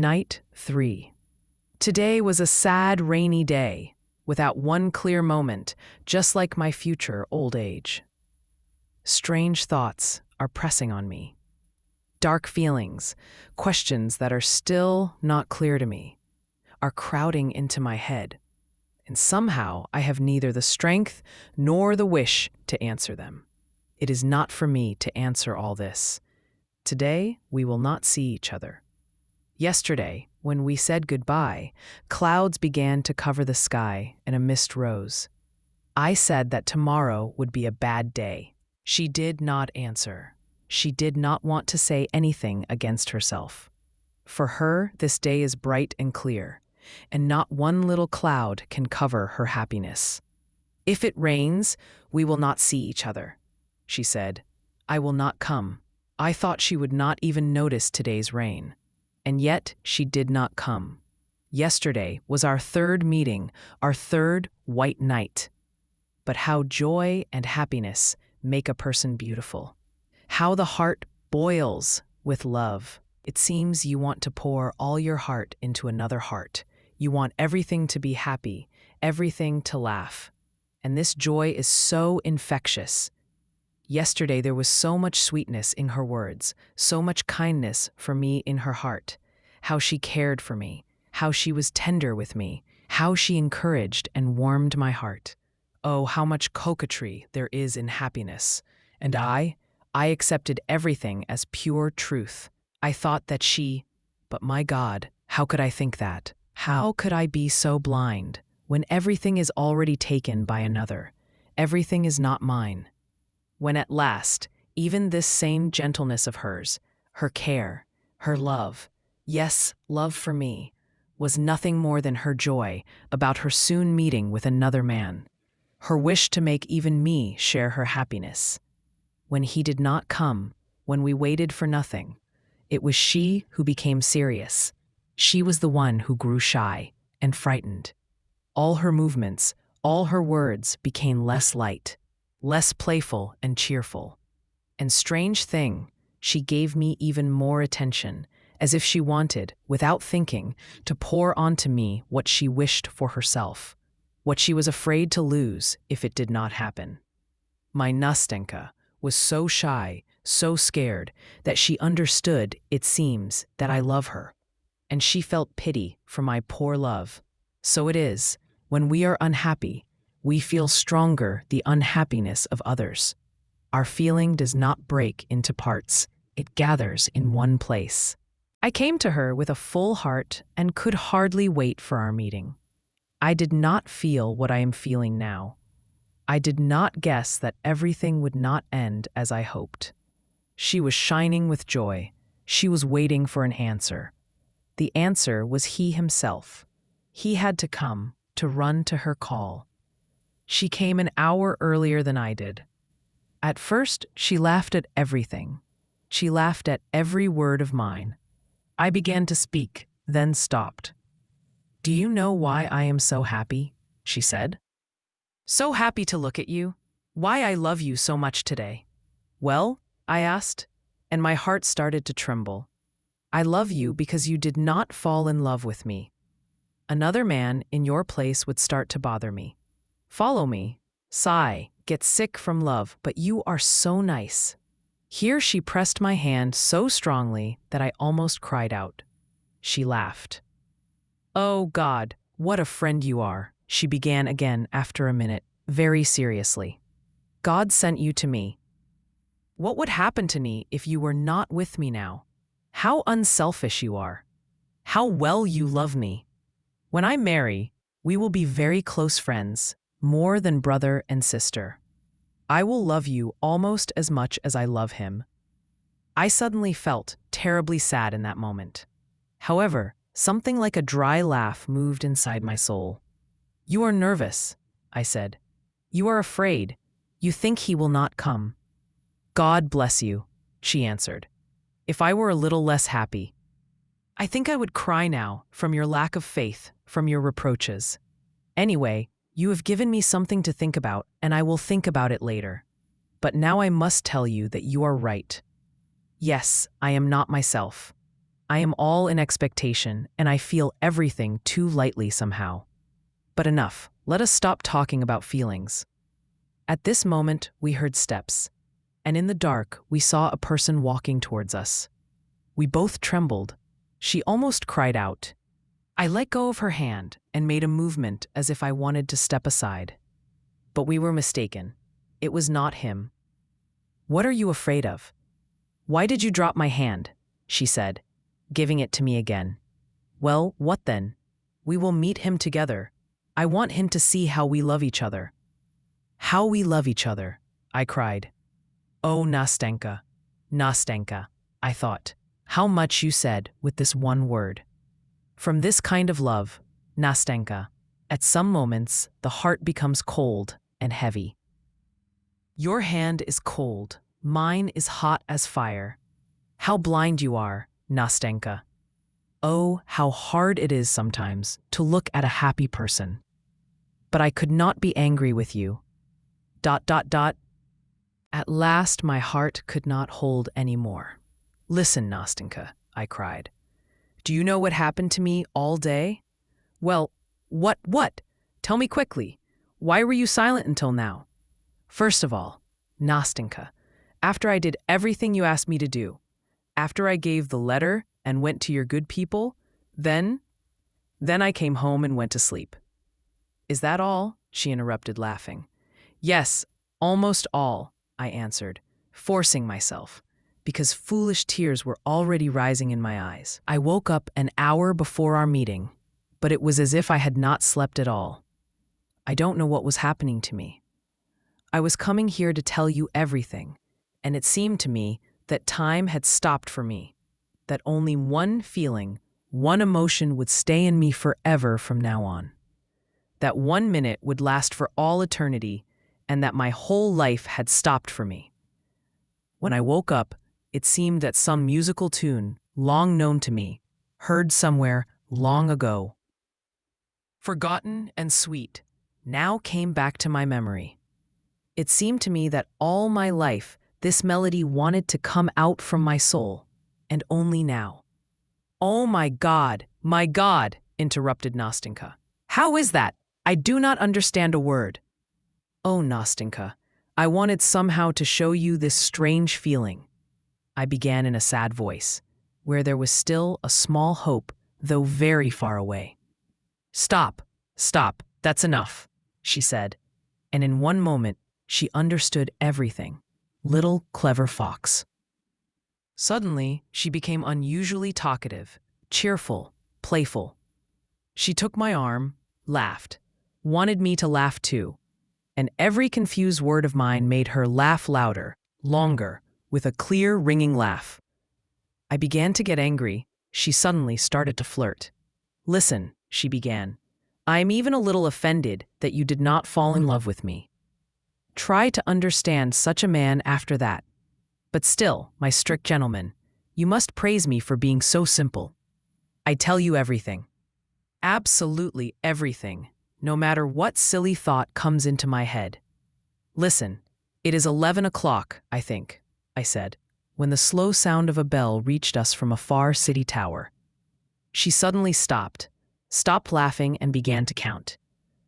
Night 3. Today was a sad, rainy day, without one clear moment, just like my future old age. Strange thoughts are pressing on me. Dark feelings, questions that are still not clear to me, are crowding into my head, and somehow I have neither the strength nor the wish to answer them. It is not for me to answer all this. Today, we will not see each other. Yesterday, when we said goodbye, clouds began to cover the sky and a mist rose. I said that tomorrow would be a bad day. She did not answer. She did not want to say anything against herself. For her, this day is bright and clear, and not one little cloud can cover her happiness. If it rains, we will not see each other, she said. I will not come. I thought she would not even notice today's rain. And yet she did not come. Yesterday was our third meeting, our third white night. But how joy and happiness make a person beautiful. How the heart boils with love. It seems you want to pour all your heart into another heart. You want everything to be happy, everything to laugh. And this joy is so infectious. Yesterday there was so much sweetness in her words, so much kindness for me in her heart. How she cared for me, how she was tender with me, how she encouraged and warmed my heart. Oh, how much coquetry there is in happiness. And I accepted everything as pure truth. I thought that but my God, how could I think that? How could I be so blind when everything is already taken by another? Everything is not mine. When at last, even this same gentleness of hers, her care, her love, yes, love for me, was nothing more than her joy about her soon meeting with another man, her wish to make even me share her happiness. When he did not come, when we waited for nothing, it was she who became serious. She was the one who grew shy and frightened. All her movements, all her words became less light, less playful and cheerful. And strange thing, she gave me even more attention, as if she wanted, without thinking, to pour onto me what she wished for herself, what she was afraid to lose if it did not happen. My Nastenka was so shy, so scared, that she understood, it seems, that I love her. And she felt pity for my poor love. So it is, when we are unhappy, we feel stronger the unhappiness of others. Our feeling does not break into parts. It gathers in one place. I came to her with a full heart and could hardly wait for our meeting. I did not feel what I am feeling now. I did not guess that everything would not end as I hoped. She was shining with joy. She was waiting for an answer. The answer was he himself. He had to come, to run to her call. She came an hour earlier than I did. At first, she laughed at everything. She laughed at every word of mine. I began to speak, then stopped. "Do you know why I am so happy?" she said. "So happy to look at you. Why I love you so much today." "Well," I asked, and my heart started to tremble. "I love you because you did not fall in love with me. Another man in your place would start to bother me. Follow me, sigh, get sick from love, but you are so nice." Here she pressed my hand so strongly that I almost cried out. She laughed. "Oh God, what a friend you are," she began again after a minute, very seriously. "God sent you to me. What would happen to me if you were not with me now? How unselfish you are. How well you love me. When I marry, we will be very close friends, more than brother and sister. I will love you almost as much as I love him." I suddenly felt terribly sad in that moment. However, something like a dry laugh moved inside my soul. "You are nervous," I said. "You are afraid. You think he will not come." "God bless you," she answered. "If I were a little less happy, I think I would cry now from your lack of faith, from your reproaches. Anyway, you have given me something to think about, and I will think about it later. But now I must tell you that you are right. Yes, I am not myself. I am all in expectation, and I feel everything too lightly somehow. But enough, let us stop talking about feelings. At this moment, we heard steps, and in the dark, we saw a person walking towards us. We both trembled. She almost cried out. I let go of her hand and made a movement as if I wanted to step aside. But we were mistaken. It was not him. What are you afraid of? Why did you drop my hand? She said, giving it to me again. Well, what then? We will meet him together. I want him to see how we love each other. How we love each other, I cried. Oh, Nastenka, Nastenka, I thought. How much you said with this one word. From this kind of love, Nastenka, at some moments the heart becomes cold and heavy. Your hand is cold, mine is hot as fire. How blind you are, Nastenka. Oh, how hard it is sometimes to look at a happy person. But I could not be angry with you. ... At last my heart could not hold any more. Listen, Nastenka, I cried. Do you know what happened to me all day? Well, what? Tell me quickly. Why were you silent until now? First of all, Nastenka, after I did everything you asked me to do, after I gave the letter and went to your good people, then I came home and went to sleep. Is that all? She interrupted, laughing. Yes, almost all, I answered, forcing myself, because foolish tears were already rising in my eyes. I woke up an hour before our meeting, but it was as if I had not slept at all. I don't know what was happening to me. I was coming here to tell you everything, and it seemed to me that time had stopped for me, that only one feeling, one emotion would stay in me forever from now on, that 1 minute would last for all eternity, and that my whole life had stopped for me. When I woke up, it seemed that some musical tune, long known to me, heard somewhere long ago, forgotten and sweet, now came back to my memory. It seemed to me that all my life this melody wanted to come out from my soul, and only now. Oh my God, interrupted Nastenka. How is that? I do not understand a word. Oh, Nastenka, I wanted somehow to show you this strange feeling. I began in a sad voice, where there was still a small hope, though very far away. Stop, that's enough, she said, and in one moment she understood everything. Little clever fox. Suddenly, she became unusually talkative, cheerful, playful. She took my arm, laughed, wanted me to laugh too, and every confused word of mine made her laugh louder, longer, with a clear, ringing laugh. I began to get angry. She suddenly started to flirt. Listen, she began. I am even a little offended that you did not fall in love with me. Try to understand such a man after that. But still, my strict gentleman, you must praise me for being so simple. I tell you everything. Absolutely everything, no matter what silly thought comes into my head. Listen, it is 11 o'clock, I think, I said, when the slow sound of a bell reached us from a far city tower. She suddenly stopped laughing and began to count.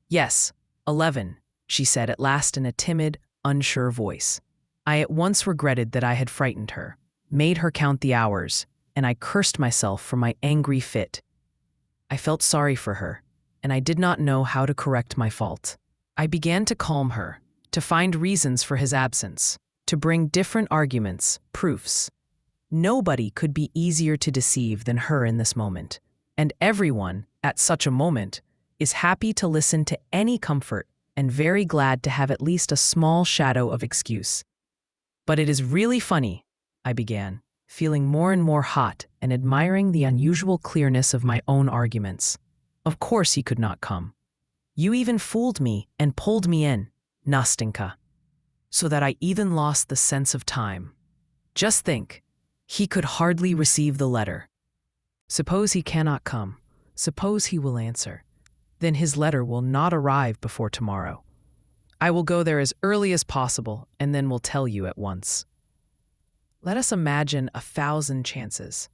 Yes, 11, she said at last in a timid, unsure voice. I at once regretted that I had frightened her, made her count the hours, and I cursed myself for my angry fit. I felt sorry for her, and I did not know how to correct my fault. I began to calm her, to find reasons for his absence, to bring different arguments, proofs. Nobody could be easier to deceive than her in this moment, and everyone, at such a moment, is happy to listen to any comfort and very glad to have at least a small shadow of excuse. But it is really funny, I began, feeling more and more hot and admiring the unusual clearness of my own arguments. Of course he could not come. You even fooled me and pulled me in, Nastenka, so that I even lost the sense of time. Just think, he could hardly receive the letter. Suppose he cannot come. Suppose he will answer. Then his letter will not arrive before tomorrow. I will go there as early as possible and then will tell you at once. Let us imagine 1,000 chances.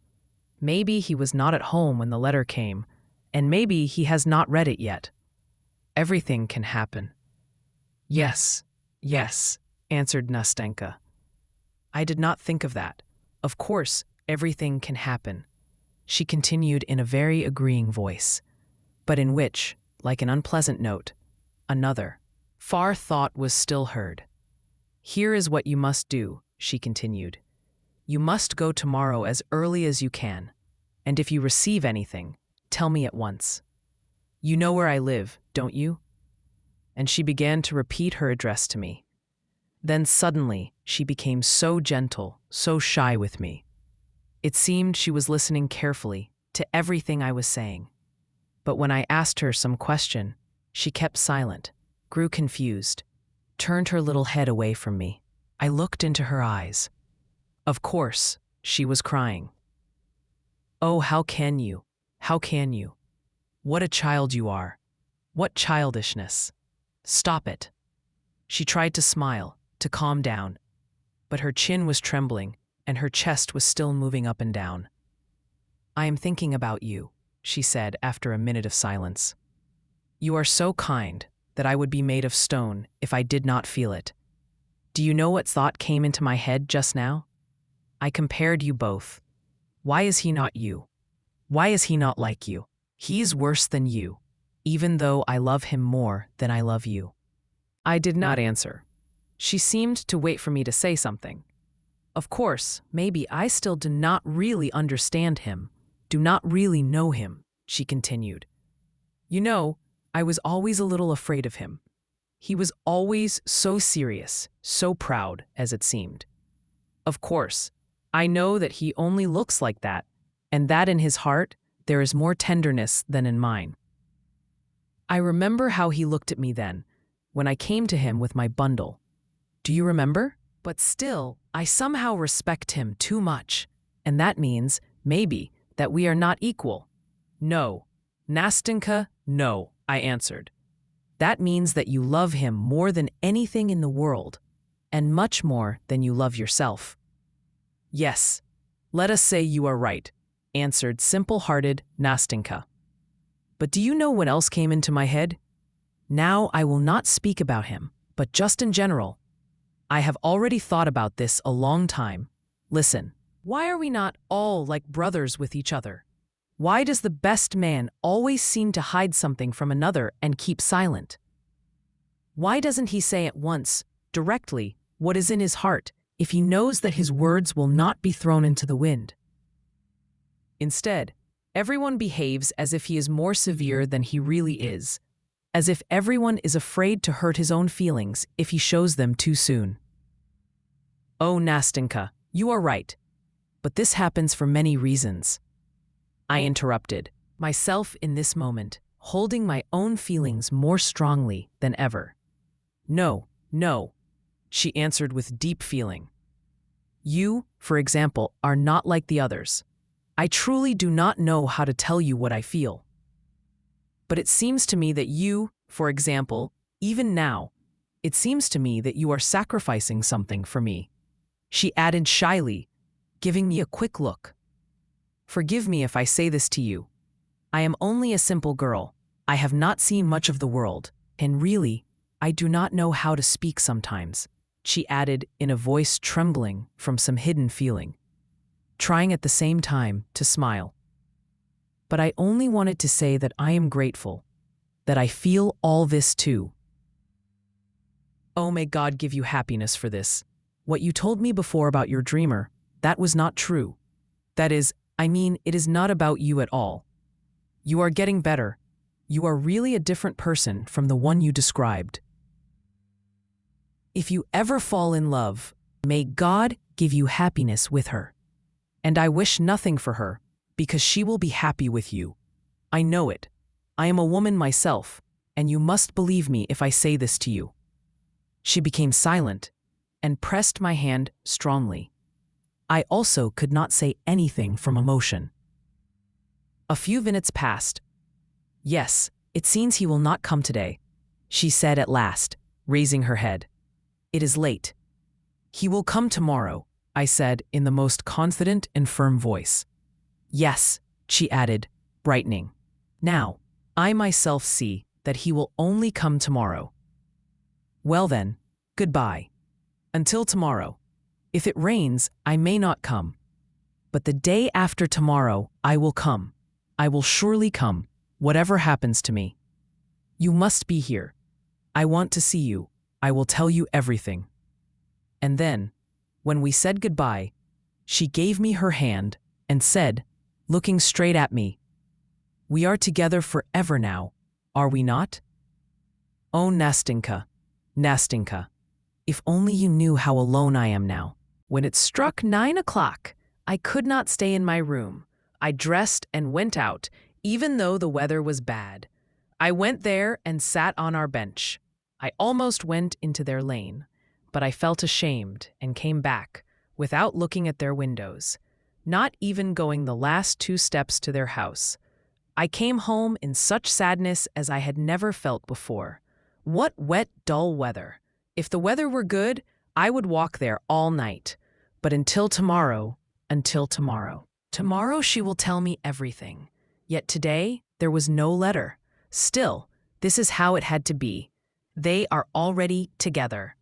Maybe he was not at home when the letter came, and maybe he has not read it yet. Everything can happen. Yes, yes, answered Nastenka. I did not think of that. Of course, everything can happen, she continued in a very agreeing voice, but in which, like an unpleasant note, another, far thought was still heard. Here is what you must do, she continued. You must go tomorrow as early as you can, and if you receive anything, tell me at once. You know where I live, don't you? And she began to repeat her address to me. Then suddenly, she became so gentle, so shy with me. It seemed she was listening carefully to everything I was saying. But when I asked her some question, she kept silent, grew confused, turned her little head away from me. I looked into her eyes. Of course, she was crying. Oh, how can you? How can you? What a child you are. What childishness. Stop it. She tried to smile, to calm down, but her chin was trembling and her chest was still moving up and down. I am thinking about you, she said after a minute of silence. You are so kind that I would be made of stone if I did not feel it. Do you know what thought came into my head just now? I compared you both. Why is he not you? Why is he not like you? He is worse than you, even though I love him more than I love you. I did not answer. She seemed to wait for me to say something. Of course, maybe I still do not really understand him, do not really know him, she continued. You know, I was always a little afraid of him. He was always so serious, so proud, as it seemed. Of course, I know that he only looks like that, and that in his heart there is more tenderness than in mine. I remember how he looked at me then, when I came to him with my bundle. Do you remember? But still, I somehow respect him too much, and that means, maybe, that we are not equal. No, Nastenka, no, I answered. That means that you love him more than anything in the world, and much more than you love yourself. Yes, let us say you are right, answered simple-hearted Nastenka. But do you know what else came into my head? Now I will not speak about him, but just in general. I have already thought about this a long time. Listen, why are we not all like brothers with each other? Why does the best man always seem to hide something from another and keep silent? Why doesn't he say at once, directly, what is in his heart, if he knows that his words will not be thrown into the wind? Instead, everyone behaves as if he is more severe than he really is, as if everyone is afraid to hurt his own feelings if he shows them too soon. Oh, Nastenka, you are right, but this happens for many reasons. I interrupted, myself in this moment, holding my own feelings more strongly than ever. No, no, she answered with deep feeling. You, for example, are not like the others. I truly do not know how to tell you what I feel. But it seems to me that you, for example, even now, it seems to me that you are sacrificing something for me, she added shyly, giving me a quick look. Forgive me if I say this to you. I am only a simple girl. I have not seen much of the world, and really, I do not know how to speak sometimes, she added in a voice trembling from some hidden feeling, trying at the same time to smile. But I only wanted to say that I am grateful, that I feel all this too. Oh, may God give you happiness for this. What you told me before about your dreamer, that was not true. That is, I mean, it is not about you at all. You are getting better. You are really a different person from the one you described. If you ever fall in love, may God give you happiness with her. And I wish nothing for her, because she will be happy with you. I know it. I am a woman myself, and you must believe me if I say this to you. She became silent and pressed my hand strongly. I also could not say anything from emotion. A few minutes passed. Yes, it seems he will not come today, she said at last, raising her head. It is late. He will come tomorrow, I said in the most confident and firm voice. Yes, she added, brightening. Now, I myself see that he will only come tomorrow. Well then, goodbye. Until tomorrow. If it rains, I may not come. But the day after tomorrow, I will come. I will surely come, whatever happens to me. You must be here. I want to see you. I will tell you everything. And then, when we said goodbye, she gave me her hand and said, looking straight at me, "We are together forever now, are we not?" Oh, Nastinka, Nastinka, if only you knew how alone I am now. When it struck 9 o'clock, I could not stay in my room. I dressed and went out, even though the weather was bad. I went there and sat on our bench. I almost went into their lane, but I felt ashamed and came back, without looking at their windows, not even going the last 2 steps to their house. I came home in such sadness as I had never felt before. What wet, dull weather. If the weather were good, I would walk there all night. But until tomorrow. Tomorrow she will tell me everything. Yet today there was no letter. Still, this is how it had to be. They are already together.